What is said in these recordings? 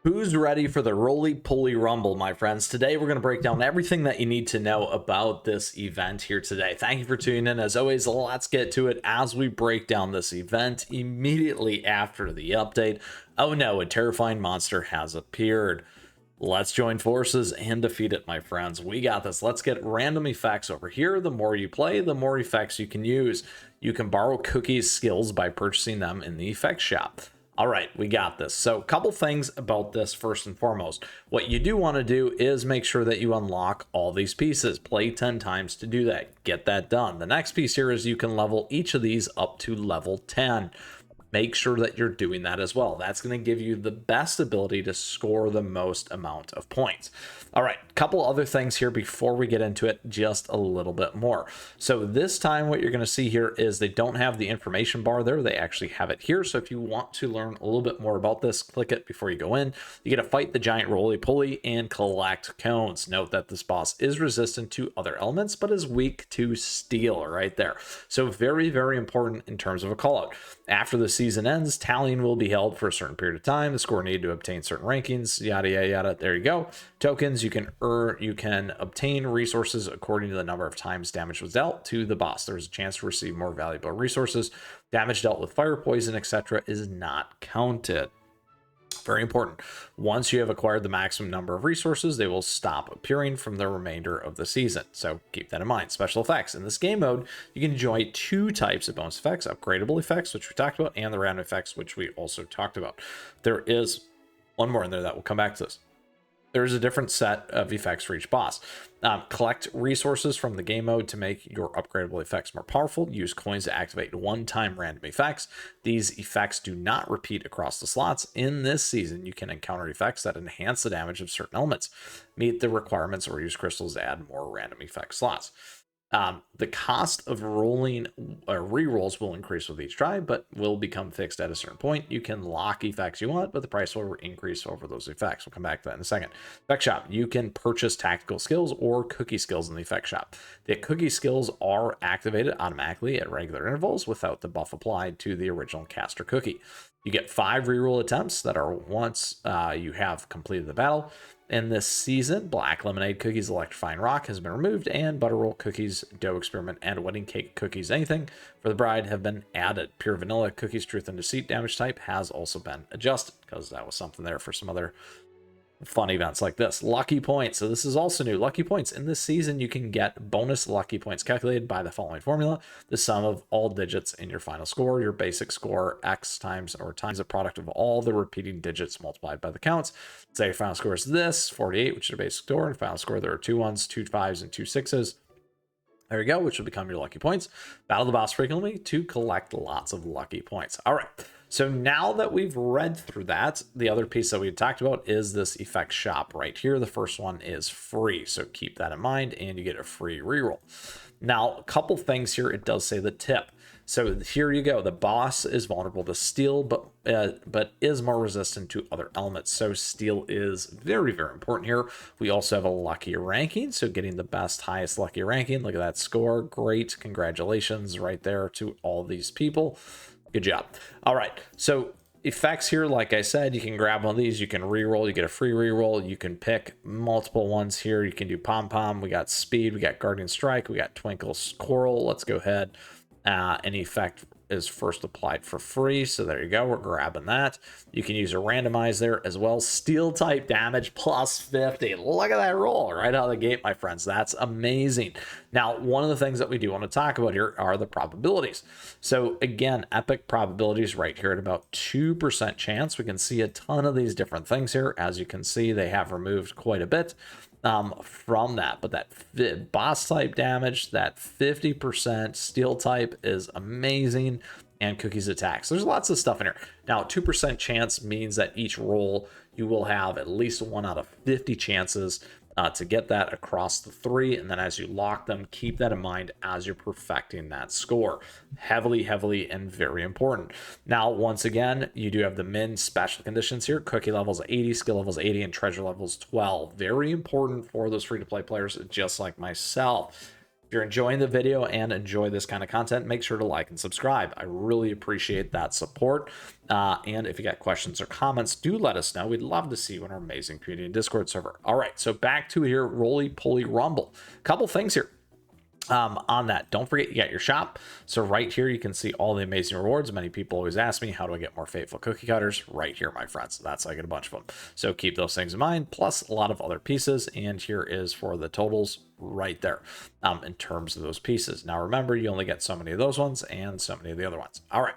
Who's ready for the Roly-Poly Rumble, my friends? Today, we're going to break down everything that you need to know about this event here today. Thank you for tuning in. As always, let's get to it as we break down this event immediately after the update. Oh no, a terrifying monster has appeared. Let's join forces and defeat it, my friends. We got this. Let's get random effects over here. The more you play, the more effects you can use. You can borrow Cookie's skills by purchasing them in the effects shop. All right, we got this. So a couple things about this first and foremost. What you do want to do is make sure that you unlock all these pieces. Play 10 times to do that. Get that done. The next piece here is you can level each of these up to level 10. Make sure that you're doing that as well. That's going to give you the best ability to score the most amount of points. All right, couple other things here before we get into it just a little bit more. So this time what you're going to see here is they don't have the information bar there. They actually have it here. So if you want to learn a little bit more about this, click it before you go in. You get to fight the giant roly-poly and collect cones. Note that this boss is resistant to other elements, but is weak to steel right there. So very, very important in terms of a callout. After the season ends, tallying will be held for a certain period of time. The score needed to obtain certain rankings, yada, yada, yada. There you go. Tokens, you can obtain resources according to the number of times damage was dealt to the boss. There's a chance to receive more valuable resources. Damage dealt with fire, poison, etc. is not counted. Very important. Once you have acquired the maximum number of resources, they will stop appearing from the remainder of the season. So keep that in mind. Special effects. In this game mode, you can enjoy two types of bonus effects: upgradeable effects, which we talked about, and the random effects, which we also talked about. There is one more in there that will come back to this. There's a different set of effects for each boss. Collect resources from the game mode to make your upgradable effects more powerful. Use coins to activate one-time random effects. These effects do not repeat across the slots. In this season, you can encounter effects that enhance the damage of certain elements. Meet the requirements or use crystals to add more random effect slots. The cost of rolling re-rolls will increase with each try, but will become fixed at a certain point. You can lock effects you want, but the price will increase over those effects. We'll come back to that in a second. Effect shop. You can purchase tactical skills or cookie skills in the effect shop. The cookie skills are activated automatically at regular intervals without the buff applied to the original caster cookie. You get 5 reroll attempts that are once you have completed the battle. In this season, Black Lemonade Cookies Electrifying Rock has been removed, and Butterroll Cookies, Dough Experiment, and Wedding Cake Cookies Anything for the Bride have been added. Pure Vanilla Cookies Truth and Deceit damage type has also been adjusted, because that was something there for some other fun events like this. Lucky points. So this is also new. Lucky points. In this season, you can get bonus lucky points calculated by the following formula: the sum of all digits in your final score, your basic score, x times the product of all the repeating digits multiplied by the counts. Say your final score is this, 48, which is your basic score, and final score, there are 2 1s, 2 5s, and 2 6s. There you go, which will become your lucky points. Battle the boss frequently to collect lots of lucky points. All right. So now that we've read through that, the other piece that we talked about is this effect shop right here. The first one is free, so keep that in mind, and you get a free reroll. Now, a couple things here. It does say the tip. So here you go. The boss is vulnerable to steel, but is more resistant to other elements. So steel is very, very important here. We also have a lucky ranking. So getting the best, highest lucky ranking. Look at that score. Great. Congratulations right there to all these people. Good job. All right. So effects here, like I said, you can grab one of these. You can reroll. You get a free reroll. You can pick multiple ones here. You can do Pom Pom. We got Speed. We got Guardian Strike. We got Twinkle Coral. Let's go ahead. Any effect is first applied for free. So there you go. We're grabbing that. You can use a randomize there as well. Steel type damage plus 50. Look at that roll right out of the gate, my friends. That's amazing. Now, one of the things that we do want to talk about here are the probabilities. So again, epic probabilities right here at about 2% chance. We can see a ton of these different things here. As you can see, they have removed quite a bit from that, but that boss type damage, that 50% steel type is amazing, and cookies attacks. There's lots of stuff in here. Now, 2% chance means that each roll you will have at least 1 out of 50 chances to get that across the 3, and then as you lock them, keep that in mind as you're perfecting that score. Heavily and very important. Now, once again, you do have the min special conditions here. Cookie levels 80, skill levels 80, and treasure levels 12. Very important for those free-to-play players, just like myself. If you're enjoying the video and enjoy this kind of content, make sure to like and subscribe. I really appreciate that support. And if you got questions or comments, do let us know. We'd love to see you in our amazing community and Discord server. All right, so back to here, Roly-Poly Rumble. Couple things here. On that, don't forget you got your shop. So right here you can see all the amazing rewards. Many people always ask me, how do I get more faithful cookie cutters? Right here, my friends. That's how I get a bunch of them. So keep those things in mind, plus a lot of other pieces. And here is for the totals right there, in terms of those pieces. Now remember, you only get so many of those ones and so many of the other ones. All right,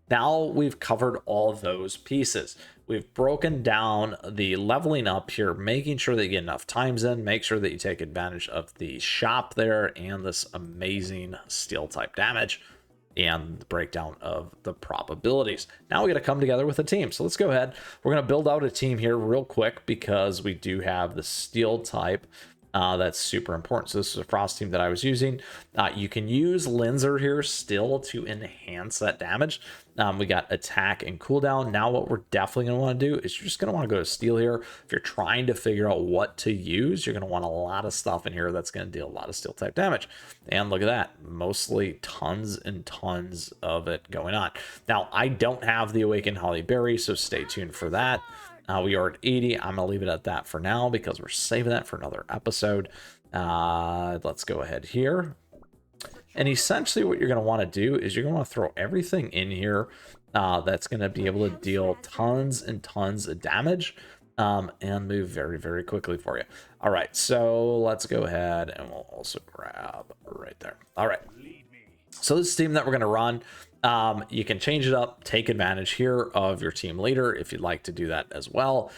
now we've covered all those pieces. We've broken down the leveling up here, making sure that you get enough times in, make sure that you take advantage of the shop there and this amazing steel type damage and the breakdown of the probabilities. Now we got to come together with a team. So let's go ahead. We're going to build out a team here real quick because we do have the steel type. That's super important. So this is a frost team that I was using. You can use Linzer here still to enhance that damage. We got attack and cooldown. Now what we're definitely going to want to do is you're just going to want to go to steel here. If you're trying to figure out what to use, you're going to want a lot of stuff in here that's going to deal a lot of steel type damage. And look at that, mostly tons and tons of it going on. Now I don't have the awakened Hollyberry, so stay tuned for that. We are at 80. I'm gonna leave it at that for now because we're saving that for another episode. Let's go ahead here. And essentially what you're gonna want to do is you're gonna want to throw everything in here that's gonna be able to deal tons and tons of damage and move very, very quickly for you. All right, so let's go ahead and we'll also grab right there. All right, so this team that we're gonna run, you can change it up, take advantage here of your team leader if you'd like to do that as well.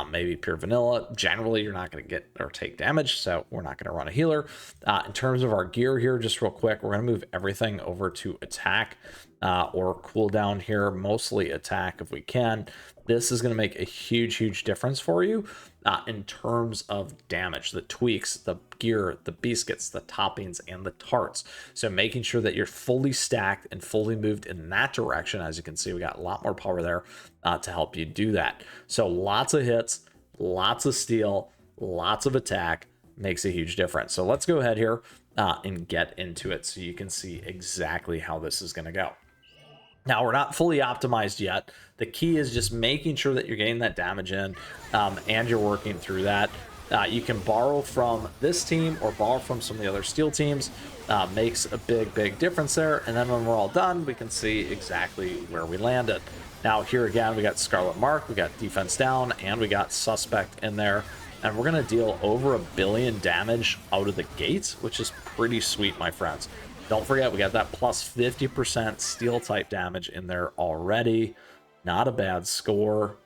Maybe pure vanilla. Generally, you're not going to get or take damage, so we're not going to run a healer. In terms of our gear here, just real quick, we're going to move everything over to attack or cooldown here, mostly attack if we can. This is going to make a huge, huge difference for you in terms of damage, the tweaks, the gear, the biscuits, the toppings, and the tarts. So making sure that you're fully stacked and fully moved in that direction. As you can see, we got a lot more power there to help you do that. So lots of hits, lots of steel, lots of attack makes a huge difference. So let's go ahead here and get into it so you can see exactly how this is going to go. Now, we're not fully optimized yet. The key is just making sure that you're getting that damage in and you're working through that. You can borrow from this team or borrow from some of the other steel teams. Makes a big, big difference there. And then when we're all done, we can see exactly where we landed. Now, here again, we got Scarlet Mark, we got defense down, and we got suspect in there. And we're going to deal over 1 billion damage out of the gates, which is pretty sweet, my friends. Don't forget, we got that plus 50% steel type damage in there already. Not a bad score.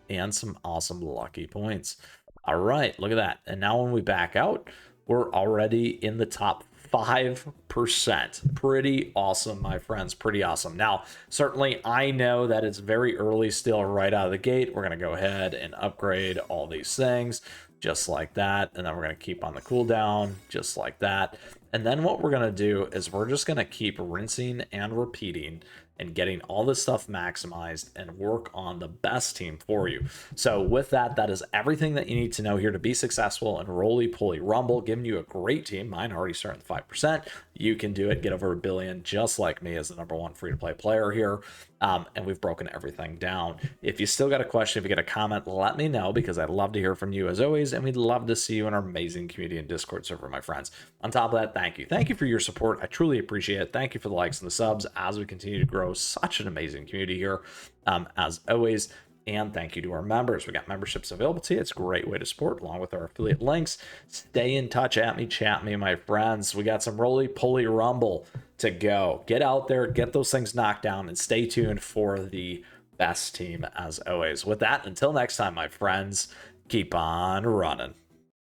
And some awesome lucky points. All right, look at that. And now when we back out, we're already in the top 5%. Pretty awesome, my friends. Pretty awesome. Now, certainly, I know that it's very early still right out of the gate. We're going to go ahead and upgrade all these things just like that. And then we're going to keep on the cooldown just like that. And then what we're going to do is we're just going to keep rinsing and repeating and getting all this stuff maximized and work on the best team for you. So with that, that is everything that you need to know here to be successful in Roly-Poly Rumble, giving you a great team. Mine already starting at 5%. You can do it, get over 1 billion, just like me as the #1 free-to-play player here. And we've broken everything down. If you still got a question, if you get a comment, let me know because I'd love to hear from you as always. And we'd love to see you in our amazing community and Discord server, my friends. On top of that, thank you. Thank you for your support. I truly appreciate it. Thank you for the likes and the subs as we continue to grow such an amazing community here, as always. And thank you to our members. We got memberships available to you. It's a great way to support along with our affiliate links. Stay in touch, at me, chat me, my friends. We got some Roly-Poly Rumble to go. Get out there, get those things knocked down, and stay tuned for the best team as always. With that, until next time, my friends, keep on running.